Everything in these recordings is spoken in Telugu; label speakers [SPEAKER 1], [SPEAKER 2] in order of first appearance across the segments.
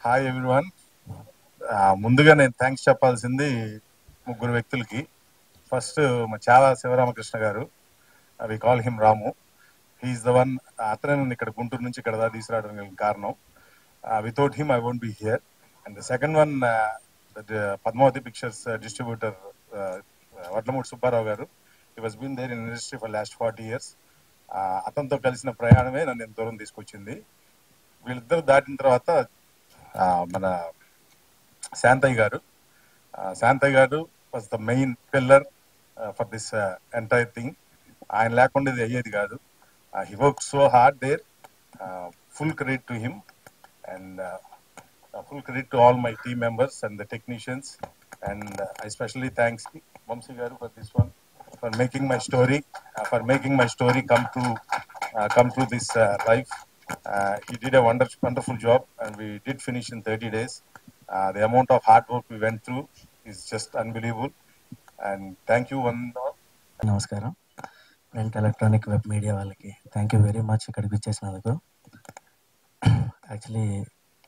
[SPEAKER 1] Hi everyone. ముందుగా నేను థ్యాంక్స్ చెప్పాల్సింది ముగ్గురు వ్యక్తులకి. ఫస్ట్ మా చాలా శివరామకృష్ణ గారు, we call him Ramu. He's the one. అతనే నన్ను ఇక్కడ గుంటూరు నుంచి ఇక్కడ దాకా తీసుకురావడానికి కారణం. Without him I won't be here. And the second one, Padmavathi pictures distributor Vadlamudi Subbarao గారు. He was been there in industry for last 40 years. అతనితో కలిసిన ప్రయాణమే నన్ను ఇంత దూరం తీసుకొచ్చింది. వీళ్ళిద్దరు దాటిన తర్వాత మన Shantaiah garu was the main pillar for this entire thing. ఆయన లేకుండా ఇది అయ్యేది కాదు. He work so hard there. Full credit to him and full credit to all my team members and the technicians, and I especially thanks Vamsi garu for this one, for making my story come to this life. He did a wonderful job, and we did finish in 30 days. The amount of hard work we went through is just unbelievable, and thank you one and all.
[SPEAKER 2] నమస్కారం. ప్రింట్ ఎలక్ట్రానిక్ వెబ్ మీడియా వాళ్ళకి థ్యాంక్ యూ వెరీ మచ్ ఇక్కడికి వచ్చేసినందుకు. యాక్చువల్లీ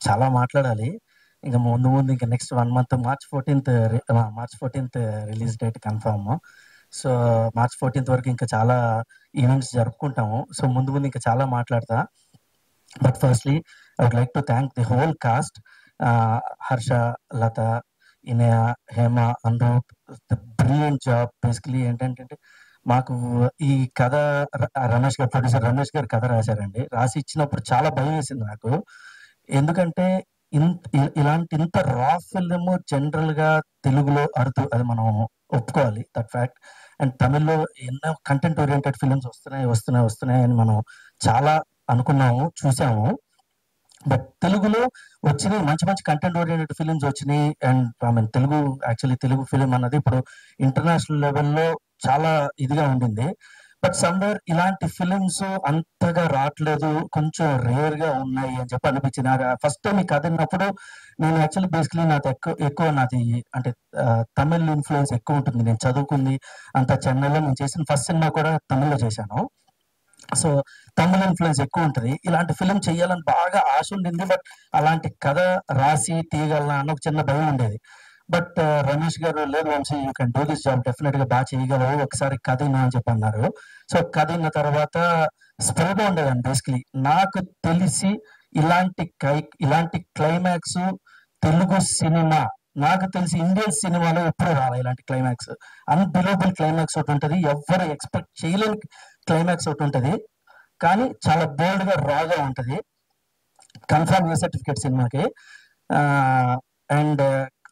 [SPEAKER 2] చాలా మాట్లాడాలి. ఇంకా ముందు ఇంకా next 1 month March 14th release date confirm. So March 14th వరకు ఇంకా చాలా ఈవెంట్స్ జరుపుకుంటాము. సో ముందు ఇంకా చాలా మాట్లాడతా. But firstly I would like to thank the whole cast. Harsha, Latha, Inaya, Hema, Anuroop, the brilliant job. Basically ఏంటంటే మాకు ఈ కథ ప్రొడ్యూసర్ రమేష్ గారు కథ రాశారండి. రాసి ఇచ్చినప్పుడు చాలా భయం వేసింది నాకు. ఎందుకంటే ఇంత రా ఫిల్మ్ జనరల్ గా తెలుగులో అరుదు, అది మనం ఒప్పుకోవాలి, దట్ ఫ్యాక్ట్. అండ్ తమిళ్లో ఎన్నో కంటెంట్ ఓరియంటెడ్ ఫిల్మ్స్ వస్తున్నాయి అని మనం చాలా అనుకున్నాము, చూసాము. బట్ తెలుగులో వచ్చినాయి మంచి కంటెంట్ ఓరియంటెడ్ ఫిలిమ్స్ వచ్చినాయి. అండ్ తెలుగు ఫిలిం అన్నది ఇప్పుడు ఇంటర్నేషనల్ లెవెల్లో చాలా ఇదిగా ఉండింది. బట్ సమ్వేర్ ఇలాంటి ఫిలిమ్స్ అంతగా రావట్లేదు, కొంచెం రేర్ గా ఉన్నాయి అని చెప్పి అనిపించింది. ఫస్ట్ టైం ఈ కథ విన్నప్పుడు నేను యాక్చువల్లీ బేసికలీ నాది ఎక్కువ నాది అంటే తమిళ్ ఇన్ఫ్లుయెన్స్ ఎక్కువ ఉంటుంది. నేను చదువుకుంది అంత చెన్నైలో, నేను చేసిన ఫస్ట్ సినిమా కూడా తమిళ్లో చేశాను. సో తమిళ ఇన్ఫ్లుయెన్స్ ఎక్కువ ఉంటుంది. ఇలాంటి ఫిలిం చేయాలని బాగా ఆశ ఉండింది. బట్ అలాంటి కథ రాసి తీయగలనా అన్న ఒక చిన్న భయం ఉండేది. బట్ రమేష్ గారు, లేదు Vamsi, you can do this job, definite గా బాగా చేయగలవు, ఒకసారి కథ విన్నా అని చెప్పి అన్నారు. సో కథ విన్న తర్వాత స్ప్రెడ్ ఉండేదండి. బేసికలీ నాకు తెలిసి ఇలాంటి క్లైమాక్స్ తెలుగు సినిమా, నాకు తెలిసి ఇండియన్ సినిమాలో ఎప్పుడు రావాలి ఇలాంటి క్లైమాక్స్. అన్బిలీవబుల్ క్లైమాక్స్ ఒకటి ఉంటుంది, ఎవరు ఎక్స్పెక్ట్ చేయలేని క్లైమాక్స్ ఒకటి ఉంటుంది, కానీ చాలా బోల్డ్ గా రాగా ఉంటుంది. కన్ఫర్మ్ ఏ సర్టిఫికేట్ సినిమాకి. అండ్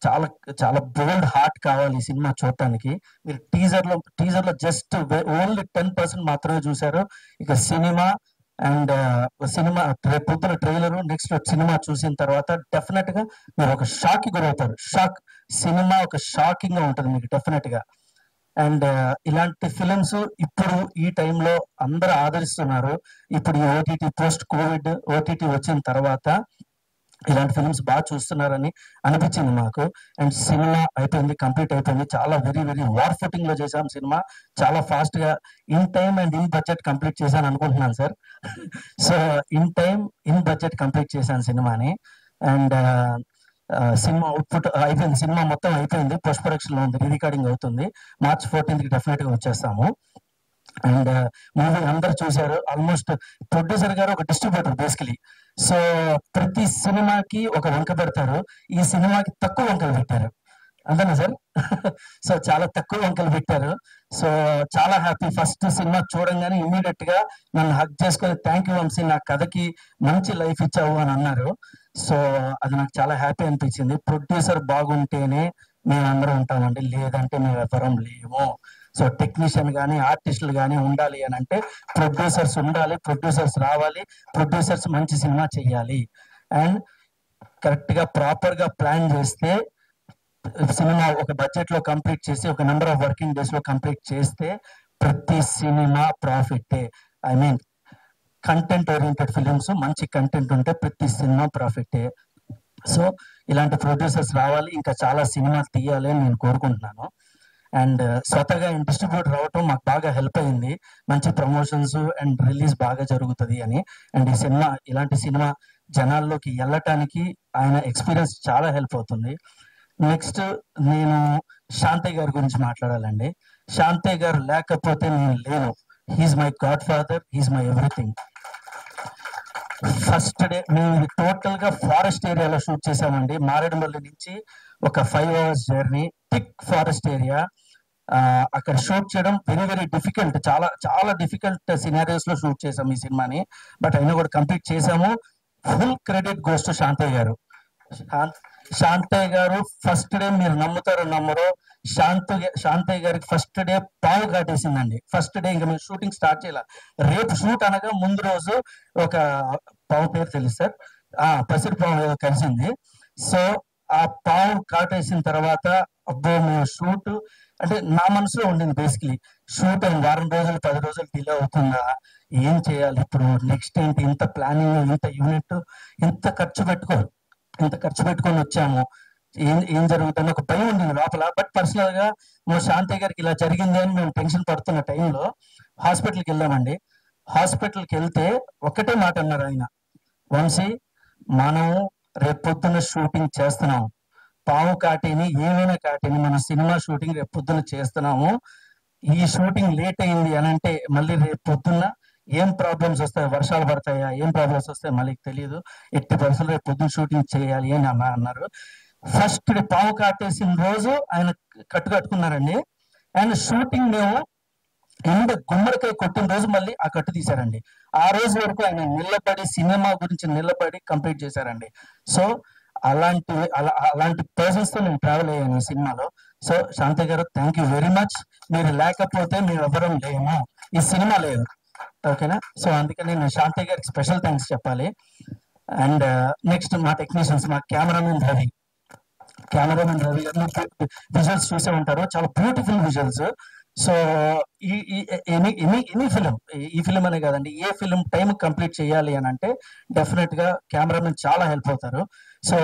[SPEAKER 2] చాలా చాలా బోల్డ్ హార్ట్ కావాలి ఈ సినిమా చూడటానికి. మీరు టీజర్ లో జస్ట్ ఓన్లీ 10% మాత్రమే చూశారు. ఇక సినిమా అండ్ సినిమా పొద్దున ట్రైలర్, నెక్స్ట్ సినిమా చూసిన తర్వాత డెఫినెట్ గా మీరు ఒక షాక్ కి గురవుతారు. సినిమా ఒక షాకింగ్ గా ఉంటుంది మీకు డెఫినెట్ గా. అండ్ ఇలాంటి ఫిలిమ్స్ ఇప్పుడు ఈ టైంలో అందరూ ఆదరిస్తున్నారు. ఇప్పుడు ఈ ఓటీటీ, పోస్ట్ కోవిడ్ ఓటీటీ వచ్చిన తర్వాత ఇలాంటి ఫిలిమ్స్ బాగా చూస్తున్నారని అనిపించింది నాకు. అండ్ సినిమా అయిపోయింది, కంప్లీట్ అయిపోయింది. చాలా వెరీ వార్ ఫుటింగ్ లో చేసాం సినిమా. చాలా ఫాస్ట్ గా in time and in budget complete చేశాను అనుకుంటున్నాను sir. So in time in budget complete చేశాను సినిమాని. అండ్ సినిమా అవుట్పుట్ అయిపోయింది, సినిమా మొత్తం అయిపోయింది, పోస్ట్ ప్రొడక్షన్ లో ఉంది, రికార్డింగ్ అవుతుంది. మార్చ్ 14th కి డెఫినెట్ గా వచ్చేస్తాము. అండ్ మూవీ అందరు చూశారు. ఆల్మోస్ట్ ప్రొడ్యూసర్ గారు ఒక డిస్ట్రిబ్యూటర్ బేసికలీ. సో ప్రతి సినిమాకి ఒక వంక పెడతారు, ఈ సినిమాకి తక్కువ వంకలు పెట్టారు, అంతేనా సార్? సో చాలా తక్కువ వంకలు పెట్టారు. సో చాలా హ్యాపీ. ఫస్ట్ సినిమా చూడంగానే ఇమ్మీడియట్ గా నన్ను హక్ చేసుకొని, థ్యాంక్ యూ వంశీ, నా కథకి మంచి లైఫ్ ఇచ్చావు అని అన్నారు. సో అది నాకు చాలా హ్యాపీ అనిపించింది. ప్రొడ్యూసర్ బాగుంటేనే మేమందరం ఉంటామండి, లేదంటే మేము ఎవరం లేము. సో టెక్నీషియన్ కానీ ఆర్టిస్టులు కానీ ఉండాలి అని అంటే ప్రొడ్యూసర్స్ ఉండాలి, ప్రొడ్యూసర్స్ రావాలి, ప్రొడ్యూసర్స్ మంచి సినిమా చేయాలి. అండ్ కరెక్ట్ గా ప్రాపర్ గా ప్లాన్ చేస్తే సినిమా ఒక బడ్జెట్ లో కంప్లీట్ చేసి, ఒక నెంబర్ ఆఫ్ వర్కింగ్ డేస్ లో కంప్లీట్ చేస్తే ప్రతి సినిమా ప్రాఫిటే. I mean content oriented films, మంచి కంటెంట్ ఉంటే ప్రతి సినిమా ప్రాఫిటే. సో ఇలాంటి ప్రొడ్యూసర్స్ రావాలి, ఇంకా చాలా సినిమాలు తీయాలి అని నేను కోరుకుంటున్నాను. అండ్ స్వతగా డిస్ట్రిబ్యూటర్ రావటం మాకు బాగా హెల్ప్ అయింది. మంచి ప్రమోషన్స్ అండ్ రిలీజ్ బాగా జరుగుతుంది అని. అండ్ ఈ సినిమా, ఇలాంటి సినిమా జనాల్లోకి వెళ్ళటానికి ఆయన ఎక్స్పీరియన్స్ చాలా హెల్ప్ అవుతుంది. నెక్స్ట్ నేను శాంతయ్య గారి గురించి మాట్లాడాలండి. శాంతయ్య గారు లేకపోతే నేను లేను. He's my godfather, he's my everything. First day మేము ఇది టోటల్ గా ఫారెస్ట్ ఏరియాలో షూట్ చేసామండి. మారేడుమల్లి నుంచి ఒక 5 hours journey, thick forest area. అక్కడ షూట్ చేయడం వెరీ వెరీ డిఫికల్ట్, చాలా చాలా డిఫికల్ట్ సినారియోస్ లో షూట్ చేసాం ఈ సినిమాని. బట్ అయినా కూడా కంప్లీట్ చేసాము. Full credit goes to Shantaiah garu. Shantaiah గారు ఫస్ట్ డే మీరు నమ్ముతారో నమ్మరో, శాంతయ్య గారికి ఫస్ట్ డే పావు కాటేసిందండి. ఫస్ట్ డే ఇంకా మేము షూటింగ్ స్టార్ట్ చేయాలి. రేపు షూట్ అనగా ముందు రోజు ఒక పావు పేరు తెలుసు సార్, పసిరి పావు ఏదో కలిసింది. సో ఆ పావు కాటేసిన తర్వాత అబ్బో మేము షూట్ అంటే నా మనసులో ఉండింది బేసికలీ, షూట్ వారం రోజులు 10 రోజులు డిలే అవుతుందా, ఏం చేయాలి ఇప్పుడు, నెక్స్ట్ ఏంటి, ఇంత ప్లానింగ్, ఇంత యూనిట్, ఇంత ఖర్చు పెట్టుకొని వచ్చాము, ఏం జరుగుతుందని ఒక భయం ఉండింది లోపల. బట్ పర్సనల్ గా మా శాంతయ్య గారికి ఇలా జరిగింది అని మేము టెన్షన్ పడుతున్న టైంలో హాస్పిటల్కి వెళ్ళామండి. హాస్పిటల్కి వెళ్తే ఒక్కటే మాట అన్నారు ఆయన, వంశీ మనం రేపు పొద్దున్న షూటింగ్ చేస్తున్నాం, పాము కాటిని ఏమైనా కాటిని మన సినిమా షూటింగ్ రేపు పొద్దున్న చేస్తున్నాము. ఈ షూటింగ్ లేట్ అయింది అని అంటే మళ్ళీ రేపు పొద్దున్న ఏం ప్రాబ్లమ్స్ వస్తాయి, వర్షాలు పడతాయా, ఏం ప్రాబ్లమ్స్ వస్తాయి మళ్ళీ తెలియదు, ఎట్టి పరిస్థితుల్లో రేపు పొద్దున్న షూటింగ్ చేయాలి అని అన్నారు. ఫస్ట్ డే పాము కాటేసిన రోజు ఆయన కట్టుకున్నారండి. అండ్ షూటింగ్ మేము గుమ్మడికాయ కొట్టిన రోజు మళ్ళీ ఆ కట్టు తీశారండి. ఆ రోజు వరకు ఆయన నిలబడి సినిమా గురించి నిలబడి కంప్లీట్ చేశారండి. సో అలాంటి పర్సన్స్ తో నేను ట్రావెల్ అయ్యాను ఈ సినిమాలో. సో శాంతయ్య గారు థ్యాంక్ యూ వెరీ మచ్. మీరు లేకపోతే మేము ఎవరం లేము, ఈ సినిమా లేదు. ఓకేనా? సో అందుకని నేను శాంతయ్య గారికి స్పెషల్ థ్యాంక్స్ చెప్పాలి. అండ్ నెక్స్ట్ మా టెక్నీషియన్స్, మా కెమెరామెన్ రవి గారు విజువల్స్ చూసే ఉంటారు, చాలా beautiful visuals. So any film, ఈ ఫిలిం అనే కాదండి, ఏ ఫిలిం టైం కంప్లీట్ చేయాలి అని అంటే డెఫినెట్ గా కెమెరామెన్ చాలా హెల్ప్ అవుతారు. సో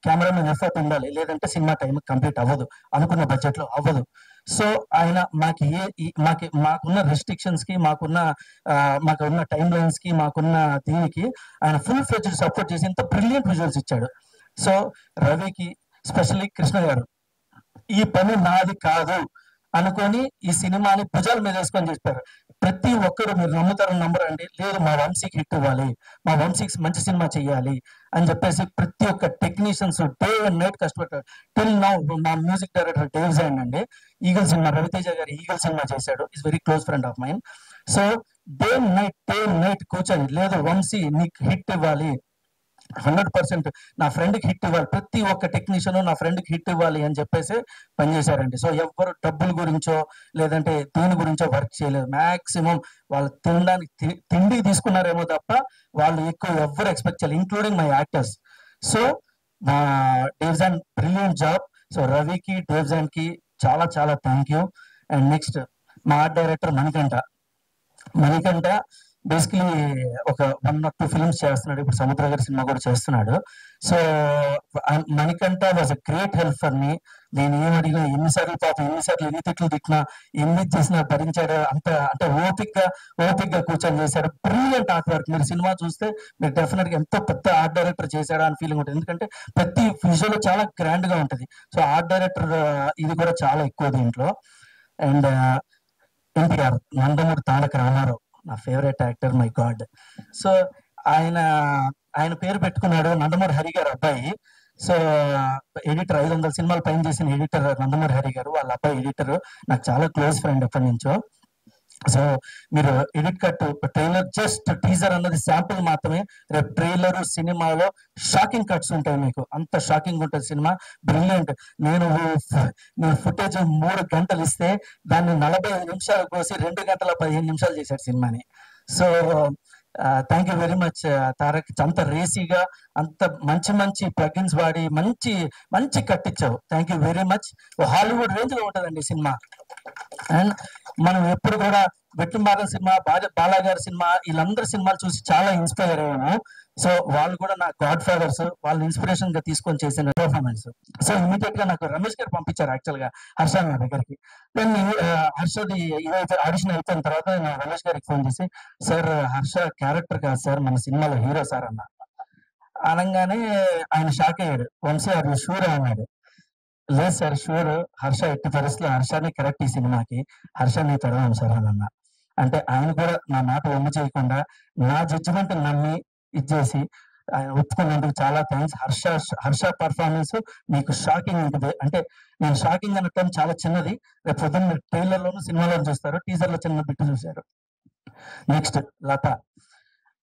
[SPEAKER 2] కెమెరామెన్ ఎఫర్ట్ ఉండాలి, లేదంటే సినిమా టైం కంప్లీట్ అవ్వదు, అనుకున్న బడ్జెట్ లో అవ్వదు. సో ఆయన మాకున్న రెస్ట్రిక్షన్స్ కి, మాకున్న టైం లైన్స్ కి, మాకున్న దీనికి ఆయన ఫుల్ ఫ్లెడ్జ్డ్ సపోర్ట్ చేసి ఇంత బ్రిలియంట్ విజువల్స్ ఇచ్చాడు. సో రవికి స్పెషల్లీ కృష్ణ గారు ఈ పని నాది కాదు అనుకొని ఈ సినిమాని భుజాల మీద వేసుకొని చెప్పారు. ప్రతి ఒక్కరు, మీరు నమ్ముతారో నమ్మరండి, లేదు మా వంశీకి హిట్ ఇవ్వాలి, మా వంశీకి మంచి సినిమా చెయ్యాలి అని చెప్పేసి ప్రతి ఒక్క టెక్నీషియన్స్ డే అండ్ నైట్ కష్టపడ్డారు. టిల్ నౌ మా మ్యూజిక్ డైరెక్టర్ డేవ్ జైన్ అండి, ఈగల్ సినిమా, రవితేజ గారు ఈగల్ సినిమా చేశాడు, is very close friend of mine. So day night కూర్చొని, లేదు వంశీ నీకు హిట్ ఇవ్వాలి, 100% నా ఫ్రెండ్కి హిట్ ఇవ్వాలి, ప్రతి ఒక్క టెక్నీషియన్ నా ఫ్రెండ్కి హిట్ ఇవ్వాలి అని చెప్పేసి పనిచేశారండి. సో ఎవ్వరు డబ్బుల గురించో లేదంటే దీని గురించో వర్క్ చేయలేదు. మాక్సిమం వాళ్ళు తిండి తీసుకున్నారేమో తప్ప వాళ్ళు ఎక్కువ ఎవ్వరు ఎక్స్పెక్ట్ చేయలేదు, ఇంక్లూడింగ్ మై యాక్టర్స్. సో మా డేవ్జాన్ బ్రిలియంట్ జాబ్. సో రవికి, డేవ్జాన్ కి చాలా చాలా థ్యాంక్ యూ. అండ్ నెక్స్ట్ మా ఆర్ట్ డైరెక్టర్ మణికంఠ బేసికలీ ఒక 1 or 2 ఫిల్మ్స్ చేస్తున్నాడు, ఇప్పుడు సముద్ర గారి సినిమా కూడా చేస్తున్నాడు. So Manikanta was a great help for me. నేను ఏం అడిగినా, ఎన్నిసార్లు ఎన్ని తిట్లు తిట్టినా, ఎన్ని చేసినా భరించాడు. అంటే ఓపిక్గా కూర్చొని చేశాడు. Brilliant art work. మీరు సినిమా చూస్తే మీరు డెఫినెట్ గా ఎంతో పెద్ద ఆర్ట్ డైరెక్టర్ చేశాడా అని ఫీలింగ్ ఉంటుంది, ఎందుకంటే ప్రతి విజువల్ చాలా గ్రాండ్ గా ఉంటుంది. సో ఆర్ట్ డైరెక్టర్ ఇది కూడా చాలా ఎక్కువ దీంట్లో. అండ్ ఎన్టీఆర్, నందమూరి తారక రామారావు, నా favourite actor, my God. So ఆయన పేరు పెట్టుకున్నాడు నందమూరి హరి గారు అబ్బాయి. సో ఎడిటర్, 500 సినిమాలు పైన చేసిన ఎడిటర్ నందమూరి హరి గారు, వాళ్ళ అబ్బాయి ఎడిటర్, నాకు చాలా క్లోజ్ ఫ్రెండ్ ఎప్పటి నుంచో. సో మీరు edit cut trailer, just teaser అన్నది శాంపుల్ మాత్రమే. రేపు ట్రైలర్ సినిమాలో షాకింగ్ కట్స్ ఉంటాయి, మీకు అంత షాకింగ్ ఉంటుంది సినిమా. బ్రిలియంట్. నేను ఫుటేజ్ 3 గంటలు ఇస్తే దాన్ని 45 నిమిషాలు కోసి 2 గంటల 15 నిమిషాలు చేశాడు సినిమాని. So thank you very much Tarak. అంత రేసీగా, అంత మంచి ప్లగిన్స్ వాడి మంచి కట్టించావు. Thank you very much. Hollywood range లో ఉంటుందండి సినిమా. అండ్ మనం ఎప్పుడు కూడా వెట్టుంబారం సినిమా, బాలాగారి సినిమా, వీళ్ళందరి సినిమాలు చూసి చాలా ఇన్స్పైర్ అయ్యాను. సో వాళ్ళు కూడా నా గాడ్ ఫాదర్స్, వాళ్ళని ఇన్స్పిరేషన్ గా తీసుకొని చేసిన పర్ఫార్మెన్స్. సో ఇమీడియట్ గా నాకు రమేష్ గారు పంపించారు యాక్చువల్ గా హర్ష నా దగ్గరికి. నేను హర్షది ఇదైతే ఆడిషన్ అయిపోయిన తర్వాత నేను రమేష్ గారికి ఫోన్ చేసి, సార్ హర్ష క్యారెక్టర్ కాదు సార్, మన సినిమాలో హీరో సార్ అన్న. అనగానే ఆయన షాక్ అయ్యాడు. వంశీ ఆర్ యూ షూర్ అన్నాడు. లేదు సార్ షూర్, హర్ష ఎట్టి పరిస్థితుల్లో హర్షనే కరెక్ట్ ఈ సినిమాకి, హర్ష నీతో అడగాను సార్ అని అన్నా. అంటే ఆయన కూడా నా మాట వమ్ము చేయకుండా నా జడ్జిమెంట్ నమ్మి ఇచ్చేసి ఆయన ఒప్పుకున్నందుకు చాలా థ్యాంక్స్. హర్ష పర్ఫార్మెన్స్ మీకు షాకింగ్ ఉంటుంది. అంటే నేను షాకింగ్ అన్న టైం చాలా చిన్నది, రేపు పొద్దున్న మీరు ట్రైలర్ లోను సినిమాలో చూస్తారు, టీజర్ లో చిన్న బిట్టు చూశారు. నెక్స్ట్ లత.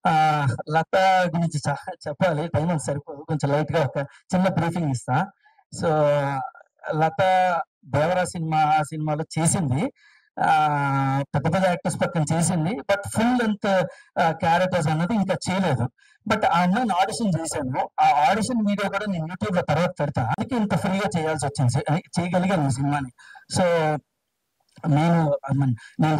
[SPEAKER 2] ఆ లత గురించి చెప్పాలి, టైం అంత సరిపోదు, కొంచెం లైట్ గా ఒక చిన్న బ్రీఫింగ్ ఇస్తా. సో లత దేవరా సినిమాలో చేసింది, ఆ పెద్ద పెద్ద యాక్టర్స్ పక్కన చేసింది, బట్ ఫుల్ లెంత్ క్యారెక్టర్స్ అన్నది ఇంకా చేయలేదు. బట్ ఆ అమ్మాయిని ఆడిషన్ చేశాను, ఆ ఆడిషన్ వీడియో కూడా నేను యూట్యూబ్ లో తర్వాత పెడతా. అందుకే ఇంత ఫ్రీగా చేయాల్సి వచ్చింది, చేయగలిగాను ఈ సినిమాని. సో నేను నేను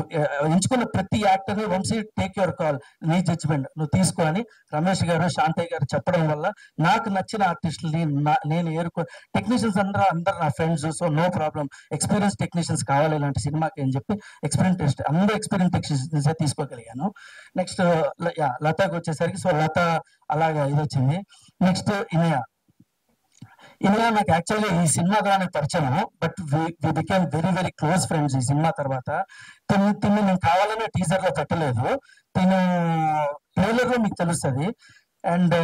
[SPEAKER 2] ఎంచుకున్న ప్రతి actor Vamsi take your call, నీ జడ్జిమెంట్ నువ్వు తీసుకో అని రమేష్ గారు, శాంతయ్య గారు చెప్పడం వల్ల నాకు నచ్చిన ఆర్టిస్టులని నేను టెక్నీషియన్స్ అందరూ నా friends. So no problem, experience technicians కావాలి ఇలాంటి సినిమాకి అని చెప్పి అందరూ ఎక్స్పీరియన్స్ టెక్నీషియన్స్ తీసుకోగలిగాను. నెక్స్ట్ లతాకి వచ్చేసరికి, సో లత అలాగా ఇది వచ్చింది. నెక్స్ట్ ఇనియా నాకు యాక్చువల్లీ ఈ సినిమా ద్వారా పరిచయం, but we became very very close friends ఈ సినిమా తర్వాత. తిని నేను కావాలనే టీజర్ లో పెట్టలేదు, తిను ట్రైలర్ లో మీకు తెలుస్తుంది. అండ్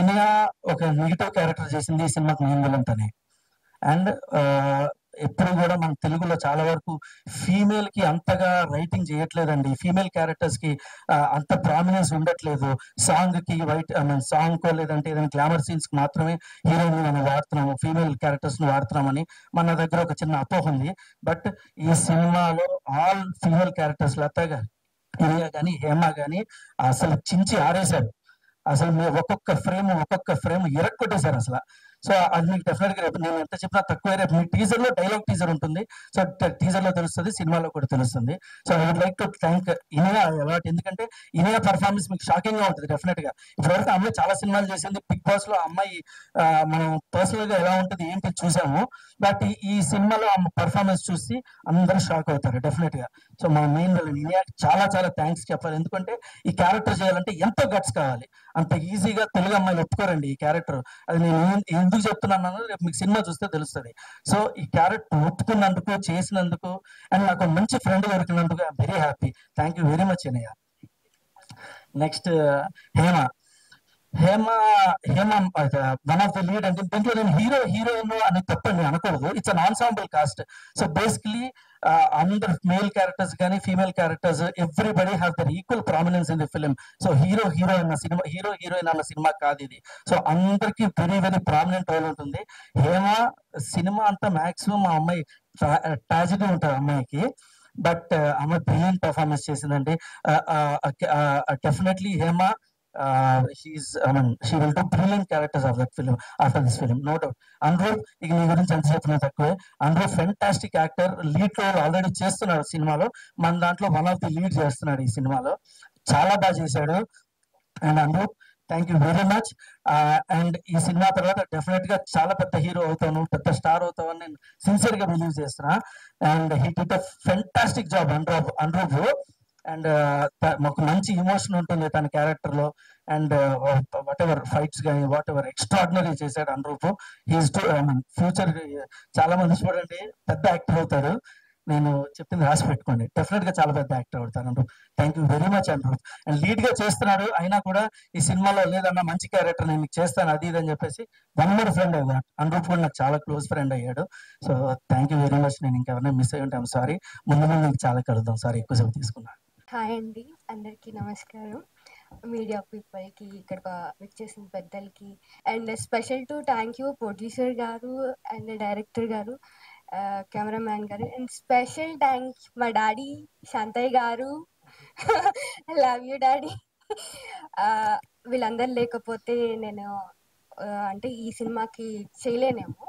[SPEAKER 2] ఇనియా ఒక నెగిటివ్ క్యారెక్టర్ చేసింది ఈ సినిమాకి మెయిన్ విలన్ తనే. అండ్ ఎప్పుడు కూడా మన తెలుగులో చాలా వరకు ఫీమేల్ కి అంతగా రైటింగ్ చేయట్లేదండి, ఫీమేల్ క్యారెక్టర్స్ కి అంత ప్రామినెన్స్ ఉండట్లేదు. సాంగ్ కి సాంగ్ కో లేదంటే ఏదైనా గ్లామర్ సీన్స్ కి మాత్రమే హీరోయిన్ మనం వాడుతున్నాము, ఫీమేల్ క్యారెక్టర్స్ ని వాడుతున్నామని మన దగ్గర ఒక చిన్న అపోహ ఉంది. బట్ ఈ సినిమాలో ఆల్ ఫీమేల్ క్యారెక్టర్స్ లత కానీ హేమ కానీ అసలు చించి ఆరేశారు. అసలు మీరు ఒక్కొక్క ఫ్రేమ్ ఇరక్కొట్టేశారు అసలు. సో అది మీకు డెఫినెట్ గా రేపు నేను ఎంత చెప్పినా తక్కువ. రేపు మీ టీజర్ లో డైలాగ్ టీజర్ ఉంటుంది, సో టీజర్ లో తెలుస్తుంది, సినిమాలో కూడా తెలుస్తుంది. So I would like to thank Iniya a lot, ఎందుకంటే ఇనియా పర్ఫార్మెన్స్ మీకు షాకింగ్ గా ఉంటుంది డెఫినెట్ గా. ఇప్పటివరకు అమ్మాయి చాలా సినిమాలు చేసింది, బిగ్ బాస్ లో అమ్మాయి మనం పర్సనల్ గా ఎలా ఉంటుంది ఏంటి చూసాము, బట్ ఈ సినిమాలో ఆమె పర్ఫార్మెన్స్ చూసి అందరూ షాక్ అవుతారు డెఫినెట్ గా. సో మన మెయిన్ ఇనియా చాలా చాలా థ్యాంక్స్ చెప్పాలి, ఎందుకంటే ఈ క్యారెక్టర్ చేయాలంటే ఎంతో గట్స్ కావాలి, అంత ఈజీగా తెలుగు అమ్మాయిలు ఒప్పుకోరండి ఈ క్యారెక్టర్. అది నేను ఎందుకు చెప్తున్నాను రేపు మీకు సినిమా చూస్తే తెలుస్తుంది. సో ఈ క్యారెక్టర్ ఒప్పుకున్నందుకు, చేసినందుకు, అండ్ నాకు మంచి ఫ్రెండ్ దొరికినందుకు I'm very happy. Thank you very much అన్నయ్య. Next Hema. Hema Hema one of the lead. అంటే దీంట్లో నేను హీరోయిన్ అని తప్పని అనకూడదు, it's an ensemble cast. So basically అందరు మేల్ క్యారెక్టర్స్ కానీ female characters everybody have their equal prominence in the film. So heroine అన్న సినిమా కాదు ఇది. సో అందరికి వెరీ వెరీ ప్రామినెంట్ రోల్ ఉంటుంది. హేమ సినిమా అంతా మాక్సిమం ఆ అమ్మాయి ట్రాజడీ ఉంటుంది అమ్మాయికి, బట్ అమ్మాయి బ్రిలియంట్ పర్ఫార్మెన్స్ చేసిందండి. Definitely Hema she will do brilliant characters of that film after this film, no doubt. Anirudh, ఇక నీ గురించి ఎంత చెప్పినా తక్కువే. Anirudh fantastic actor, lead role already చేస్తున్నాడు సినిమాలో, మన దాంట్లో వన్ ఆఫ్ ది లీడ్ చేస్తున్నాడు ఈ సినిమాలో, చాలా బాగా చేశాడు. And Anirudh, thank you very much. And ఈ సినిమా తర్వాత డెఫినెట్ గా చాలా పెద్ద హీరో అవుతాను, పెద్ద స్టార్ అవుతావు అని నేను సిన్సియర్ గా బిలీవ్ చేస్తున్నా. And he did a fantastic job Anirudh. And మాకు మంచి ఇమోషన్ ఉంటుంది తన క్యారెక్టర్ లో. అండ్ వాట్ ఎవర్ ఫైట్స్ కానీ వాట్ ఎవర్ ఎక్స్ట్రాడినరీ చేశాడు Anirudh. హీస్ ఫ్యూచర్ చాలా మంది చూడండి పెద్ద యాక్టర్ అవుతాడు, నేను చెప్పింది రాసి పెట్టుకోండి, డెఫినెట్ గా చాలా పెద్ద యాక్టర్ అవుతాను Anirudh. Thank you very much Anirudh. And lead గా చేస్తున్నాడు, అయినా కూడా ఈ సినిమాలో లేదన్నా మంచి క్యారెక్టర్ నేను మీకు చేస్తాను అది ఇది అని చెప్పేసి వన్ మోర్ ఫ్రెండ్ అయ్యాడు Anirudh, కూడా నాకు చాలా క్లోజ్ ఫ్రెండ్ అయ్యాడు. So thank you very much. నేను ఇంకెవరైనా మిస్ అయ్యి ఉంటాను సారీ, ముందు మీకు చాలా కలుద్దాం, సారీ ఎక్కువసేపు తీసుకున్నాను.
[SPEAKER 3] హాయ్ అండి, అందరికీ నమస్కారం. మీడియా పీపుల్కి, ఇక్కడ వచ్చేసిన పెద్దలకి, and special to thank you producer గారు అండ్ డైరెక్టర్ గారు, కెమెరామ్యాన్ గారు, అండ్ స్పెషల్ థ్యాంక్ మా డాడీ శాంతయ్య గారు. Love you daddy. వీళ్ళందరూ లేకపోతే నేను అంటే ఈ సినిమాకి చేయలేనేమో.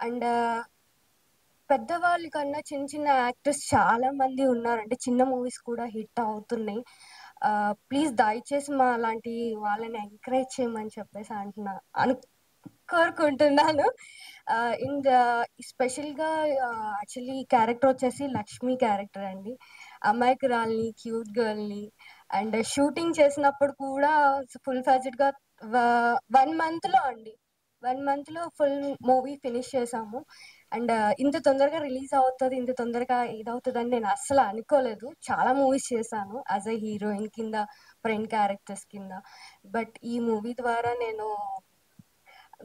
[SPEAKER 3] అండ్ పెద్దవాళ్ళ కన్నా చిన్న చిన్న యాక్టర్స్ చాలా మంది ఉన్నారు, అంటే చిన్న మూవీస్ కూడా హిట్ అవుతున్నాయి. ప్లీజ్ దయచేసి మా అలాంటి వాళ్ళని ఎంకరేజ్ చేయమని చెప్పేసి కోరుకుంటున్నాను. అండ్ స్పెషల్గా యాక్చువల్లీ క్యారెక్టర్ వచ్చేసి లక్ష్మి క్యారెక్టర్ అండి, అమాయకురాల్ని, క్యూట్ గర్ల్ని. అండ్ షూటింగ్ చేసినప్పుడు కూడా ఫుల్ ఫ్లెడ్జ్డ్గా 1 మంత్లో అండి, 1 మంత్లో ఫుల్ మూవీ ఫినిష్ చేసాము. అండ్ ఇంత తొందరగా రిలీజ్ అవుతుంది, ఇంత తొందరగా ఇదవుతుందని నేను అస్సలు అనుకోలేదు. చాలా మూవీస్ చేశాను యాజ్ ఎ హీరోయిన్ కింద, ఫ్రెండ్ క్యారెక్టర్స్ కింద. బట్ ఈ మూవీ ద్వారా నేను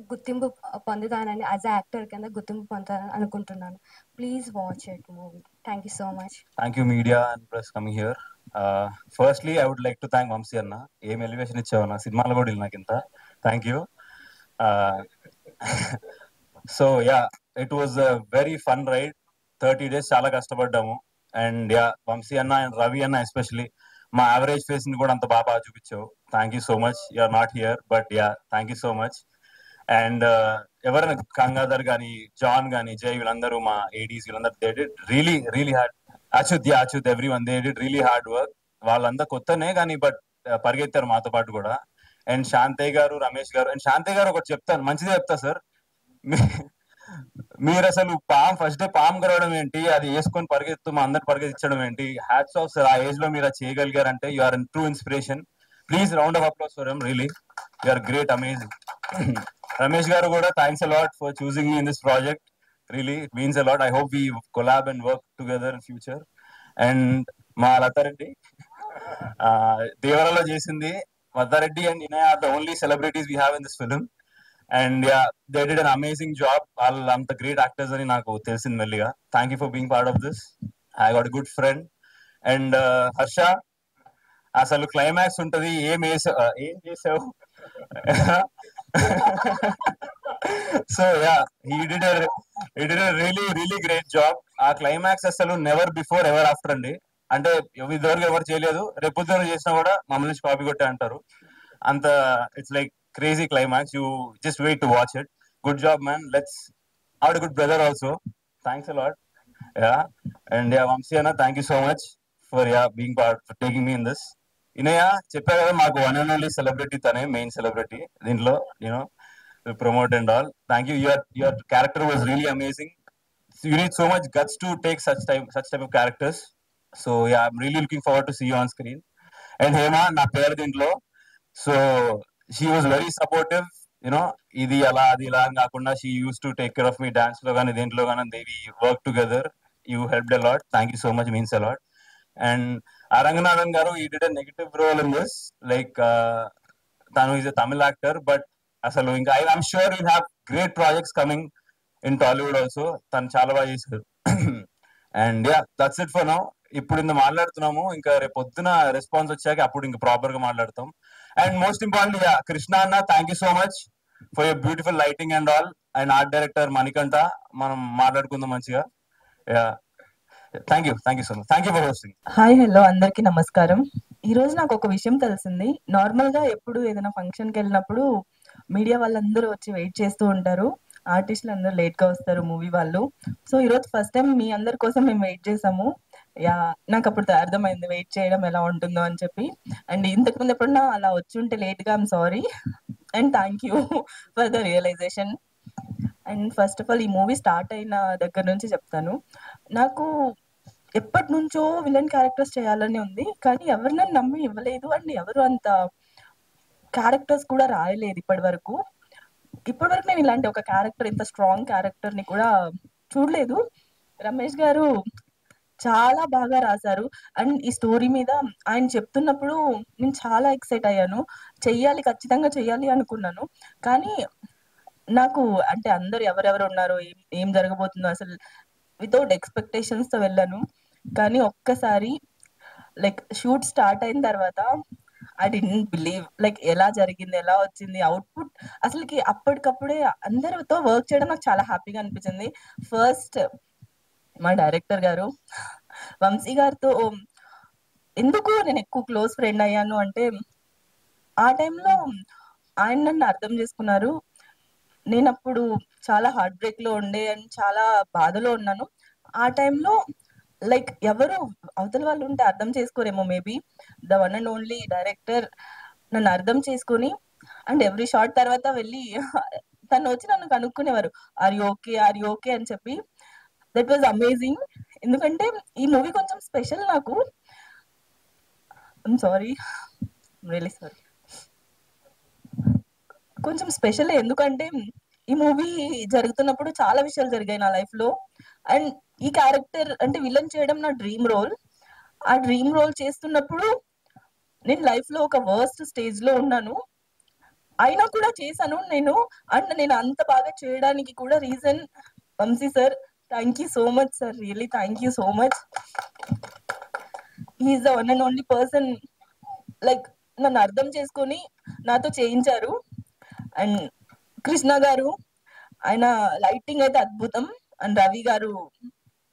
[SPEAKER 3] గుర్తింపు పొందుతానని, యాజ్ ఎ యాక్టర్ కింద గుర్తింపు పొందుతానని అనుకుంటున్నాను. Please watch it movie. Thank you so much.
[SPEAKER 4] Thank you, media and press coming here. Firstly, I would like to thank Vamsi Anna. ఏం ఎలివేషన్ ఇచ్చావు నా సినిమాలో కూడా నాకు ఇంత. Thank you. So yeah, it was a very fun ride. 30 days చాలా కష్టపడ్డాము. అండ్ యా, వంశీ అన్న అండ్ రవి అన్న ఎస్పెషలీ మా యావరేజ్ ఫేస్ ని కూడా అంత బాగా చూపించావు. Thank you so much. You are not here but yeah, thank you so much. And ఎవరైనా గంగాధర్ గానీ, జాన్ గానీ, జై, వీళ్ళందరూ మా ఏడీస్, వీళ్ళందరూ they did really really hard. Achyut everyone they did really hard work. వాళ్ళంతా కొత్తనే కానీ బట్ పరిగెత్తారు మాతో పాటు కూడా. అండ్ శాంతయ్య గారు, రమేష్ గారు. అండ్ శాంతయ్య గారు ఒకటి చెప్తాను, మంచిదే చెప్తా సార్. మీరు అసలు ఫస్ట్ డే పాము గరవడం ఏంటి, అది వేసుకొని పరిగెత్తు మా అందరు పరిగెత్తించడం ఏంటి. Hats off sir. ఆ ఏజ్ లో మీరు అది చేయగలిగారంటే you are true inspiration. Please round of applause for him. Really you are great, amazing. Ramesh garu కూడా thanks a lot for choosing me in this project. Really it means a lot. I hope we collab and work together in future. And మా లతారెడ్డి దేవరాలో చేసింది. Latha Reddy and Inaya are the only celebrities we have in this film. And yeah, they did an amazing job. వాళ్ళు అంత గ్రేట్ యాక్టర్స్ అని నాకు తెలిసింది మెల్లిగా. Thank you for being part of this. I got good friend. And Harsha, అసలు క్లైమాక్స్ ఉంటది, ఏం చేసావు. So yeah, he did a really really great job. ఆ క్లైమాక్స్ అసలు నెవర్ బిఫోర్ ఎవర్ ఆఫ్టర్ అండి. అంటే ఇదివరకు ఎవరు చేయలేదు, రేపు చేసినా కూడా మమ్మల్ని కాపీ కొట్టే అంటారు. అంత it's like crazy climax. You just wait to watch it. Good job, man. Let's have a good brother also. Thanks a lot. Yeah. And yeah, Vamsi Anna, thank you so much for being part, for taking me in this. Inaya చెప్పా కదా, మాకు వన్ అండ్ ఓన్లీ సెలబ్రిటీ తనే, మెయిన్ సెలబ్రిటీ దీంట్లో. You know promote and all. Thank you. Your character was really amazing. So you need so much guts to take such type of characters. So yeah, I'm really looking forward to see you on screen. And Hema, na pair dintlo. So she was very supportive. You know, idi ala adi ila అని కాకుండా she used to take care of me dance లో కానీ దేంట్లో కానీ. we work together. You helped a lot. Thank you so much. Means a lot. And Aranganathan garu, he did a negative role in this. Like tanu is a Tamil actor, but అసలు ఇంకా I'm sure will have great projects coming in Tollywood also. తను చాలా బాగా చేశారు. And yeah, that's it for now. ఇప్పుడు ఇంత మాట్లాడుతున్నాము, ఇంకా రేపు పొద్దున రెస్పాన్స్ వచ్చాక అప్పుడు ఇంకా ప్రాపర్ గా మాట్లాడతాం. And most important, yeah, Krishna అన్న, thank you so much for your beautiful lighting and all. And art director Manikanta, మనం మాట్లాడుకుందాం మంచిగా. Yeah, thank you so much. Thank you for hosting.
[SPEAKER 5] Hi, hello, అందరికీ నమస్కారం. ఈ రోజు నాకు ఒక విషయం తెలిసింది. నార్మల్ గా ఎప్పుడు ఏదైనా ఫంక్షన్ కి వెళ్ళినప్పుడు మీడియా వాళ్ళందరూ వచ్చి వెయిట్ చేస్తూ ఉంటారు, ఆర్టిస్టులు అందరూ లేట్ గా వస్తారు, మూవీ వాళ్ళు. సో ఈ రోజు ఫస్ట్ టైం మీ అందరి కోసం మేము వెయిట్ చేసాము. యా, నాకు అప్పుడు అర్థమైంది వెయిట్ చేయడం ఎలా ఉంటుందో అని చెప్పి. అండ్ ఇంతకు ముందు ఎప్పుడన్నా అలా వచ్చి ఉంటే లేట్ గా, I'm sorry and thank you for the realisation. And first of all, ఈ మూవీ స్టార్ట్ అయిన దగ్గర నుంచి చెప్తాను, నాకు ఎప్పటి నుంచో విలన్ క్యారెక్టర్స్ చేయాలని ఉంది, కానీ ఎవరు నన్ను నమ్మి ఇవ్వలేదు. అండ్ ఎవరు అంత క్యారెక్టర్స్ కూడా రాయలేదు ఇప్పటి వరకు. నేను ఇలాంటి ఒక క్యారెక్టర్, ఇంత స్ట్రాంగ్ క్యారెక్టర్ ని కూడా చూడలేదు. రమేష్ గారు చాలా బాగా రాశారు. అండ్ ఈ స్టోరీ మీద ఆయన చెప్తున్నప్పుడు నేను చాలా ఎక్సైట్ అయ్యాను. ఖచ్చితంగా చెయ్యాలి అనుకున్నాను. కానీ నాకు అంటే అందరు ఎవరెవరు ఉన్నారో, ఏం జరగబోతుందో అసలు వితౌట్ ఎక్స్పెక్టేషన్స్ తో వెళ్ళాను. కానీ ఒక్కసారి లైక్ షూట్ స్టార్ట్ అయిన తర్వాత ఐ డిడ్ంట్ బిలీవ్, లైక్ ఎలా జరిగింది, ఎలా వచ్చింది అవుట్పుట్. అసలుకి అప్పటికప్పుడే అందరితో వర్క్ చేయడం నాకు చాలా హ్యాపీగా అనిపించింది. ఫస్ట్ మా డైరెక్టర్ గారు వంశీ గారితో ఎందుకు నేను ఎక్కువ క్లోజ్ ఫ్రెండ్ అయ్యాను అంటే, ఆ టైంలో ఆయన నన్ను అర్థం చేసుకున్నారు. నేను అప్పుడు చాలా హార్ట్ బ్రేక్ లో ఉండే అండ్ చాలా బాధలో ఉన్నాను. ఆ టైంలో లైక్ ఎవరు అవతల వాళ్ళు ఉంటే అర్థం చేసుకోరేమో, maybe the one and only director నన్ను అర్థం చేసుకుని, అండ్ ఎవ్రీ షాట్ తర్వాత వెళ్ళి తను వచ్చి నన్ను కనుక్కునేవారు, ఆర్ యూ ఓకే అని చెప్పి. That was amazing. ఎందుకంటే ఈ మూవీ కొంచెం స్పెషల్ నాకు. I'm sorry, really sorry. కొంచెం స్పెషల్. ఎందుకంటే ఈ మూవీ జరుగుతున్నప్పుడు చాలా విషయాలు జరిగాయి నా లైఫ్ లో. అండ్ ఈ క్యారెక్టర్ అంటే విలన్ చేయడం నా డ్రీమ్ రోల్. ఆ డ్రీమ్ రోల్ చేస్తున్నప్పుడు నేను లైఫ్ లో ఒక వర్స్ట్ స్టేజ్ లో ఉన్నాను, అయినా కూడా చేశాను నేను. అండ్ నేను అంత బాగా చేయడానికి కూడా reason Vamsi sir. Thank you so much sir, really thank you so much. He's the one and only person like నన్ను అర్థం చేసుకొని నాతో చేయించారు. అండ్ కృష్ణ గారు, ఆయన లైటింగ్ అయితే అద్భుతం. అండ్ రవి గారు,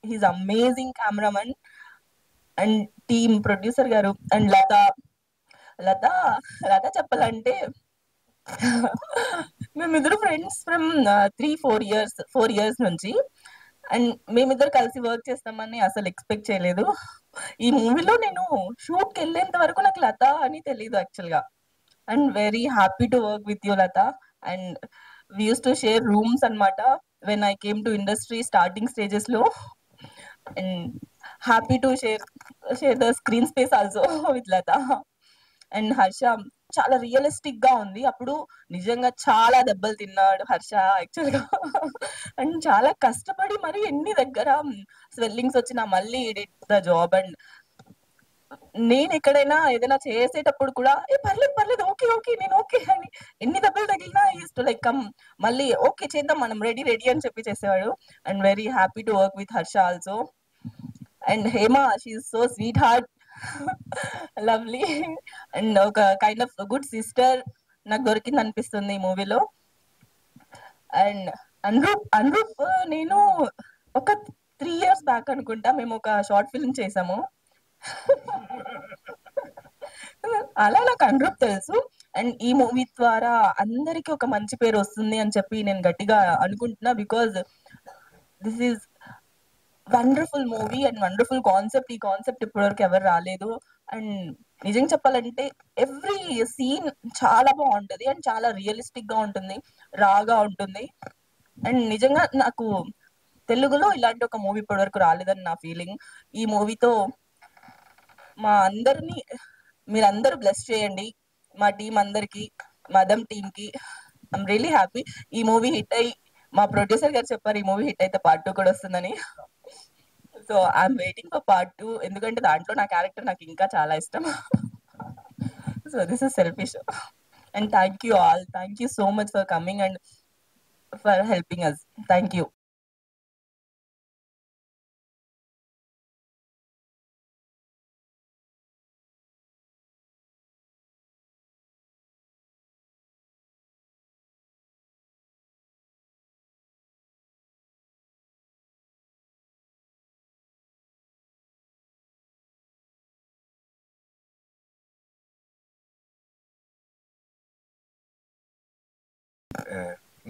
[SPEAKER 5] he's amazing cameraman. And team producer గారు. అండ్ లత లత లత చెప్పాలంటే మేమిద్దరు ఫ్రెండ్స్ ఫ్రమ్ 4 years నుంచి. అండ్ మేమిద్దరు కలిసి వర్క్ చేస్తామని అసలు ఎక్స్పెక్ట్ చేయలేదు. ఈ మూవీలో నేను షూట్ కి వెళ్ళేంత వరకు నాకు లత అని తెలియదు యాక్చువల్ గా. And very happy to work with you Latha. And we use to share rooms అన్నమాట when I came to industry starting stages లో. And happy to share the screen space also with Latha. And Harsha చాలా రియలిస్టిక్ గా ఉంది. అప్పుడు నిజంగా చాలా దెబ్బలు తిన్నాడు హర్ష యాక్చువల్ గా. అండ్ చాలా కష్టపడి మరి ఎన్ని దగ్గర స్వెల్లింగ్స్ వచ్చినా మళ్ళీ ద జాబ్. అండ్ నేను ఎక్కడైనా ఏదైనా చేసేటప్పుడు కూడా పర్లేదు పర్లేదు, ఓకే ఓకే, నేను ఓకే అని ఎన్ని దెబ్బలు తగిలినా ఈజ్ టు లైక్ కమ్ మళ్ళీ ఓకే చేద్దాం మనం, రెడీ రెడీ అని చెప్పి చేసేవాడు. And very happy to work with Harsha also. And Hema, she's so sweet heart, lovely. And ఒక కైండ్ ఆఫ్ గుడ్ సిస్టర్ నాకు దొరికింది అనిపిస్తుంది ఈ మూవీలో. అండ్ అనురూప్ నేను ఒక 3 years బ్యాక్ అనుకుంటా మేము ఒక షార్ట్ ఫిల్మ్ చేసాము. అలా నాకు అనురూప్ తెలుసు. అండ్ ఈ మూవీ ద్వారా అందరికి ఒక మంచి పేరు వస్తుంది అని చెప్పి నేను గట్టిగా అనుకుంటున్నా. Because this is wonderful movie and wonderful concept. ఈ కాన్సెప్ట్ ఇప్పటివరకు ఎవరు రాలేదు. అండ్ నిజంగా చెప్పాలంటే ఎవ్రీ సీన్ చాలా బాగుంటది అండ్ చాలా రియలిస్టిక్ గా ఉంటుంది, రాగా ఉంటుంది. అండ్ నిజంగా నాకు తెలుగులో ఇలాంటి ఒక మూవీ ఇప్పటివరకు రాలేదని నా ఫీలింగ్. ఈ మూవీతో మా అందరినీ మీరందరూ బ్లెస్ చేయండి, మా టీం అందరికి, మదం టీమ్ కి. I'm really happy. ఈ మూవీ హిట్ అయ్యి మా ప్రొడ్యూసర్ గారు చెప్పారు ఈ మూవీ హిట్ అయితే part 2 కూడా వస్తుందని. So I'm waiting for part 2, ఎందుకంటే దాంట్లో నా క్యారెక్టర్ నాకు ఇంకా చాలా ఇష్టం. So this is selfish. And thank you all, thank you so much for coming and for helping us. Thank you.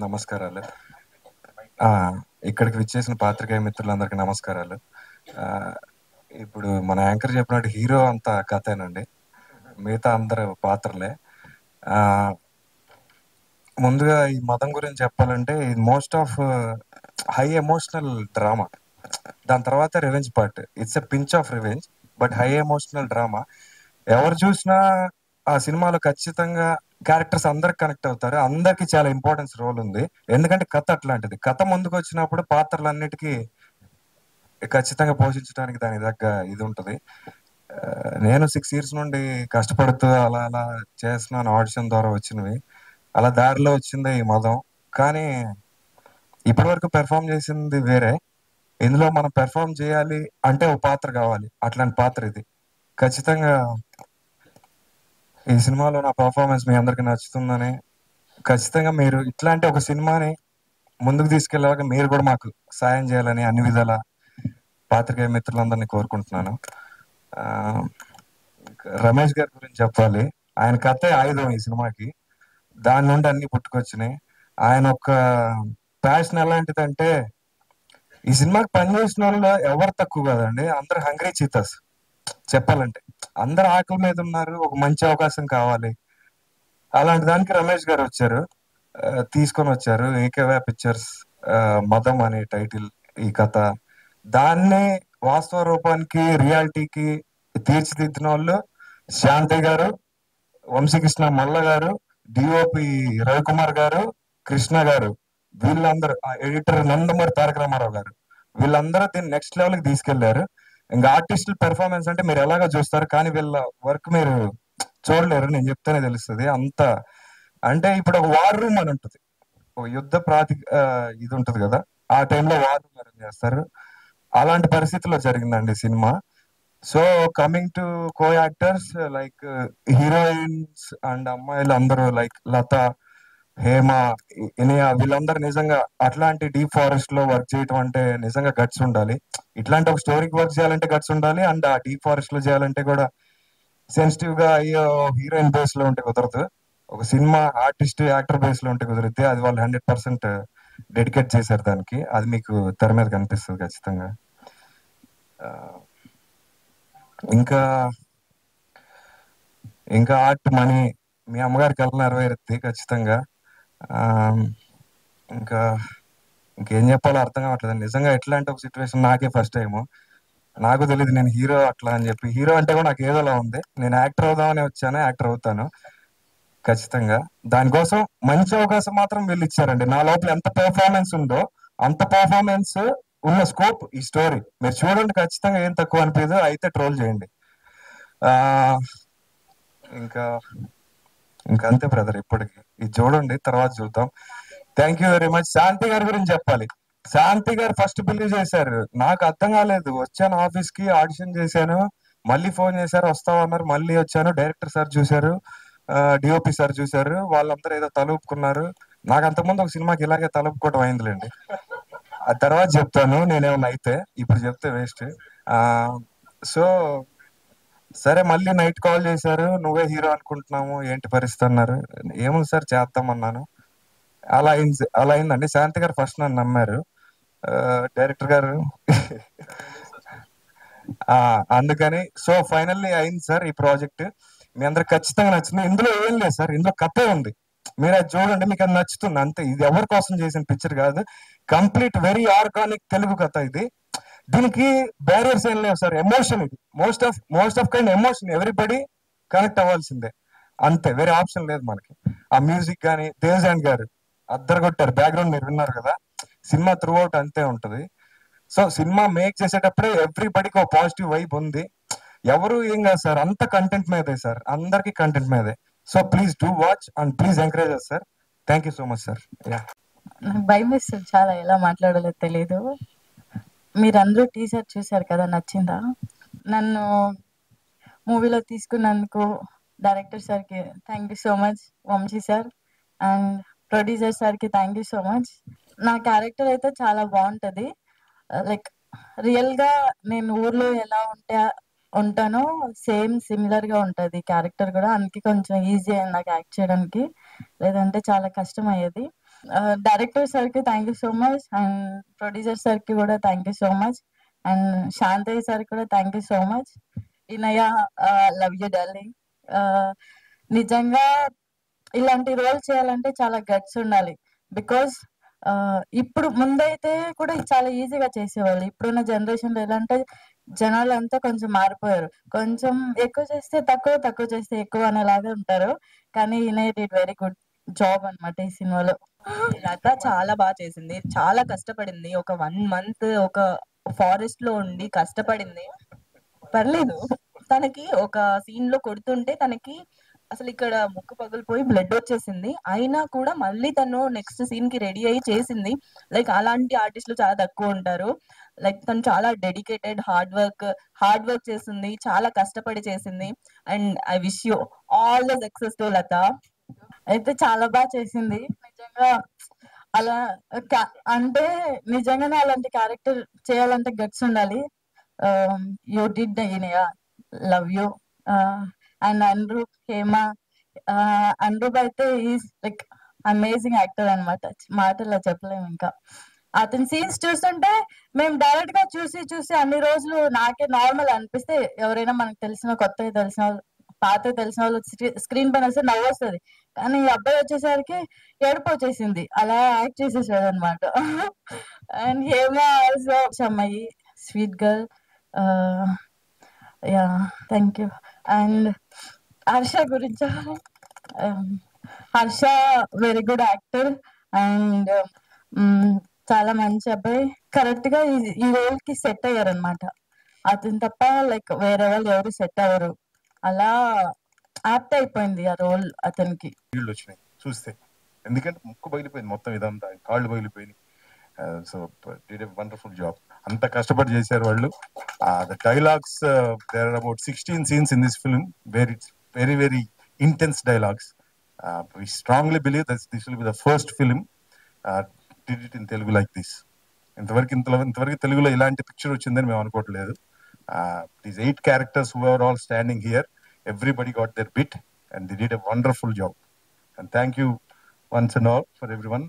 [SPEAKER 1] నమస్కారాలు. ఇక్కడికి విచ్చేసిన పాత్రికేయ మిత్రులందరికీ నమస్కారాలు. ఇప్పుడు మన యాంకర్ చెప్పినట్టు హీరో అంతా కథేనండి, మిగతా అందరూ పాత్రలే. ముందుగా ఈ మతం గురించి చెప్పాలంటే ఇది most of high emotional drama. దాని తర్వాత revenge part. It's a pinch of revenge but high emotional drama. ఎవరు చూసినా ఆ సినిమాలో ఖచ్చితంగా క్యారెక్టర్స్ అందరికి కనెక్ట్ అవుతారు. అందరికి చాలా ఇంపార్టెన్స్ రోల్ ఉంది. ఎందుకంటే కథ అట్లాంటిది. కథ ముందుకు వచ్చినప్పుడు పాత్రలన్నిటికీ ఖచ్చితంగా పోషించడానికి దాని దగ్గర ఇది ఉంటుంది. నేను 6 years నుండి కష్టపడుతూ అలా అలా చేస్తున్నాను, ఆడిషన్ ద్వారా వచ్చినవి. అలా దారిలో వచ్చింది ఈ మదం. కానీ ఇప్పటి వరకు పెర్ఫామ్ చేసింది వేరే. ఇందులో మనం పెర్ఫామ్ చేయాలి అంటే ఒక పాత్ర కావాలి, అట్లాంటి పాత్ర ఇది. ఖచ్చితంగా ఈ సినిమాలో నా పర్ఫార్మెన్స్ మీ అందరికి నచ్చుతుందని, ఖచ్చితంగా మీరు ఇట్లాంటి ఒక సినిమాని ముందుకు తీసుకెళ్ళాక మీరు కూడా మాకు సాయం చేయాలని అన్ని విధాల పాత్రికేయ మిత్రులందరినీ కోరుకుంటున్నాను. రమేష్ గారి గురించి చెప్పాలి. ఆయన కథే ఆయుధం ఈ సినిమాకి. దాని నుండి అన్ని పుట్టుకొచ్చినాయి. ఆయన ఒక ప్యాషన్ ఎలాంటిదంటే ఈ సినిమాకి పనిచేసిన వాళ్ళు ఎవరు తక్కువ కాదండి, అందరు హంగ్రీ చీతాస్. చెప్పాలంటే అందరు ఆకలి మీద ఉన్నారు, ఒక మంచి అవకాశం కావాలి. అలాంటి దానికి రమేష్ గారు వచ్చారు, తీసుకొని వచ్చారు. ఏకేవై పిక్చర్స్ మదం అనే టైటిల్ ఈ కథ. దాన్ని వాస్తవ రూపానికి రియాలిటీకి తీర్చిదిద్దిన వాళ్ళు శాంతి గారు, వంశీకృష్ణ మల్ల గారు,
[SPEAKER 6] డిఓపి రవికుమార్ గారు, కృష్ణ గారు, వీళ్ళందరూ, ఎడిటర్ నందమూరి తారక రామారావు గారు, వీళ్ళందరూ దీన్ని నెక్స్ట్ లెవెల్ కి తీసుకెళ్లారు. ఇంకా ఆర్టిస్టుల పెర్ఫార్మెన్స్ అంటే మీరు ఎలాగో చూస్తారు, కానీ వీళ్ళ వర్క్ మీరు చూడలేరు, నేను చెప్తేనే తెలుస్తుంది. అంత అంటే ఇప్పుడు ఒక వార్ రూమ్ అని ఉంటుంది, ఒక యుద్ధ ఇది ఉంటుంది కదా, ఆ టైంలో వార్ రూమ్ అరేంజ్ చేస్తారు. అలాంటి పరిస్థితుల్లో జరిగిందండి cinema. So coming to co actors, like heroines and అమ్మాయిలు అందరూ లైక్ లత, హేమ, ఇనియా, వీళ్ళందరూ నిజంగా అట్లాంటి డీప్ ఫారెస్ట్ లో వర్క్ చేయటం అంటే నిజంగా గట్స్ ఉండాలి. ఇట్లాంటి ఒక స్టోరీకి వర్క్ చేయాలంటే గట్స్ ఉండాలి, అండ్ ఆ డీప్ ఫారెస్ట్ లో చేయాలంటే కూడా సెన్సిటివ్ గా అయ్యో హీరోయిన్ బేస్ లో ఉంటే కుదరదు. ఒక సినిమా ఆర్టిస్ట్ యాక్టర్ బేస్ లో ఉంటే కుదిరితే అది వాళ్ళు 100% డెడికేట్ చేశారు దానికి. అది మీకు తెర మీద కనిపిస్తుంది ఖచ్చితంగా. ఆ, ఇంకా ఇంకా ఆర్ట్ మనీ, మీ అమ్మగారికి కళ నెరవేరుద్ది ఖచ్చితంగా. ఆ, ఇంకా ఇంకేం చెప్పాలో అర్థం కావట్లేదు నిజంగా. ఎట్లాంటి ఒక సిచ్యువేషన్ నాకే ఫస్ట్ టైం, నాకు తెలియదు నేను హీరో అట్లా అని చెప్పి. హీరో అంటే కూడా నాకు ఏదోలా ఉంది. నేను యాక్టర్ అవుదామని వచ్చాను, యాక్టర్ అవుతాను ఖచ్చితంగా. దానికోసం మంచి అవకాశం మాత్రం వీళ్ళు ఇచ్చారండి. నా లోపల ఎంత పెర్ఫార్మెన్స్ ఉందో అంత పెర్ఫార్మెన్స్ ఉన్న స్కోప్ ఈ స్టోరీ మీరు చూడండి ఖచ్చితంగా. ఏం తక్కువ అనిపించదు, అయితే ట్రోల్ చేయండి. ఆ ఇంకా ఇంకా అంతే బ్రదర్, ఇప్పటికి ఇది చూడండి, తర్వాత చూద్దాం. Thank you very much. Shanti గారి గురించి చెప్పాలి. శాంతి గారు ఫస్ట్ బిలీవ్ చేశారు, నాకు అర్థం కాలేదు. వచ్చాను ఆఫీస్ కి, ఆడిషన్ చేశాను, మళ్ళీ ఫోన్ చేశారు వస్తామన్నారు, మళ్ళీ వచ్చాను. డైరెక్టర్ సార్ చూశారు, డిఓపి సార్ చూశారు, వాళ్ళందరూ ఏదో తలుపుకున్నారు. నాకు అంతకుముందు ఒక సినిమాకి ఇలాగే తలుపుకోవడం అయిందిలేండి, ఆ తర్వాత చెప్తాను నేనేమన్నా అయితే, ఇప్పుడు చెప్తే వేస్ట్. సో సరే, మళ్ళీ నైట్ కాల్ చేశారు, నువ్వే హీరో అనుకుంటున్నాము ఏంటి పరిస్థితి అన్నారు. ఏముంది సార్ చేద్దామన్నాను. అలా అయిందండి. శాంతి గారు ఫస్ట్ నన్ను నమ్మారు, డైరెక్టర్ గారు. అందుకని సో ఫైనల్లీ అయింది సార్ ఈ ప్రాజెక్ట్. మీ అందరికి ఖచ్చితంగా నచ్చింది. ఇందులో ఏం లేదు సార్, ఇందులో కథే ఉంది, మీరు అది చూడండి, మీకు అది నచ్చుతుంది అంతే. ఇది ఎవరి కోసం చేసిన పిక్చర్ కాదు, కంప్లీట్ వెరీ ఆర్గానిక్ తెలుగు కథ ఇది. దీనికి బ్యారియర్స్ ఏం లేవు సార్. ఎమోషన్ ఇది, most of kind emotion, everybody connect అవ్వాల్సిందే అంతే, వేరే ఆప్షన్ లేదు మనకి. ఆ మ్యూజిక్ కానీ దేవజాన్ గారు అద్దరు కొట్టారు, బ్యాక్గ్రౌండ్ మీరు విన్నారు కదా. సినిమా త్రూ అవుట్ అంతే ఉంటది. సో సినిమా మేక్ చేసేటప్పుడే ఎవ్రీబడికి ఒక పాజిటివ్ వైబ్ ఉంది. ఎవరు ఏం కాదు సార్, అంత కంటెంట్ మీదే సార్, అందరికి కంటెంట్ మీదే. So please do watch and please encourage us sir. Thank you so much sir.
[SPEAKER 5] నాకు భయం వేస్తుంది చాలా, ఎలా మాట్లాడాలో తెలియదు. మీరందరూ టీజర్ చూశారు కదా, నచ్చిందా? నన్ను మూవీలో తీసుకున్నందుకు డైరెక్టర్ సార్కి thank you so much, Vamsi sir, and producer సార్కి థ్యాంక్ యూ సో మచ్. నా క్యారెక్టర్ అయితే చాలా బాగుంటుంది, లైక్ రియల్గా నేను ఊర్లో ఎలా ఉంటానో సేమ్ సిమిలర్గా ఉంటుంది క్యారెక్టర్ కూడా. అందుకే కొంచెం ఈజీ అయింది నాకు యాక్ట్ చేయడానికి, లేదంటే చాలా కష్టం అయ్యేది. డైరెక్టర్ సార్కి thank you so much, and producer సార్కి కూడా thank you so much, and Shantayya sir కూడా thank you so much. Inaya, love you darling. నిజంగా ఇలాంటి రోల్ చేయాలంటే చాలా గట్స్ ఉండాలి. బికాస్ ఇప్పుడు ముందైతే కూడా చాలా ఈజీగా చేసేవాళ్ళు. ఇప్పుడున్న జనరేషన్లో ఎలా అంటే జనాలు అంతా కొంచెం మారిపోయారు, కొంచెం ఎక్కువ చేస్తే తక్కువ, తక్కువ చేస్తే ఎక్కువ అనేలాగా ఉంటారు. కానీ ఈయన డిడ్ వెరీ గుడ్ జాబ్ అనమాట ఈ సినిమాలో.
[SPEAKER 7] లత చాలా బాగా చేసింది, చాలా కష్టపడింది. ఒక 1 month ఒక ఫారెస్ట్ లో ఉండి కష్టపడింది. పర్లేదు, తనకి ఒక సీన్ లో కొడుతుంటే తనకి అసలు ఇక్కడ ముక్కు పగిలిపోయి బ్లడ్ వచ్చేసింది, అయినా కూడా మళ్ళీ తను నెక్స్ట్ సీన్ కి రెడీ అయ్యి చేసింది. లైక్ అలాంటి ఆర్టిస్టులు చాలా తక్కువ ఉంటారు. లైక్ తను చాలా డెడికేటెడ్, హార్డ్ వర్క్ చేసింది, చాలా కష్టపడి చేసింది. And I wish you all the success to Latha.
[SPEAKER 5] అయితే చాలా బాగా చేసింది నిజంగా. అలా అంటే నిజంగానే అలాంటి క్యారెక్టర్ చేయాలంటే గట్స్ ఉండాలి. You did Inaya, love you. And Anuroop, Hema, Anuroop అయితే ఈజ్ లైక్ అమేజింగ్ యాక్టర్ అనమాట, మాటల్లో చెప్పలేము. ఇంకా అతని సీన్స్ చూస్తుంటే మేము డైరెక్ట్ గా చూసి అన్ని రోజులు నాకే నార్మల్ అనిపిస్తే, ఎవరైనా మనకు తెలిసిన కొత్తగా తెలిసిన వాళ్ళు, పాత తెలిసిన వాళ్ళు స్క్రీన్ పైన వస్తే నవ్వు వస్తుంది, కానీ ఈ అబ్బాయి వచ్చేసరికి ఏడుపు వచ్చేసింది, అలా యాక్ట్ చేసేసాడు అనమాట. అండ్ హేమ ఆల్సో అమ్మాయి, sweet girl. Yeah, thank you. And Harsha గురించి,
[SPEAKER 7] Harsha very good actor and చాలా మంచి అబ్బాయి. కరెక్ట్ గా ఈ రోల్ కి సెట్ అయ్యారు అనమాట. అతను తప్ప లైక్ వేరే వాళ్ళు ఎవరు సెట్ అవ్వరు. అలా యాప్ట్ అయిపోయింది ఆ రోల్ అతనికి.
[SPEAKER 1] వీళ్ళు వచ్చినాయి చూస్తే, ఎందుకంటే ముక్కు పగిలిపోయింది మొత్తం, ఇదంతా కాళ్ళు పగిలిపోయినాయి. So did a wonderful job. అంత కష్టపడి చేశారు వాళ్ళు. The dialogues, there are about 16 scenes in this film where it's very very intense dialogues. We strongly believe that this will be the first film did it in Telugu like this. ఇంతవరకు తెలుగులో ఇలాంటి పిక్చర్ వచ్చిందని మేము అనుకోవట్లేదు. These 8 characters who are all standing here, everybody got their bit and they did a wonderful job. And thank you once and all for everyone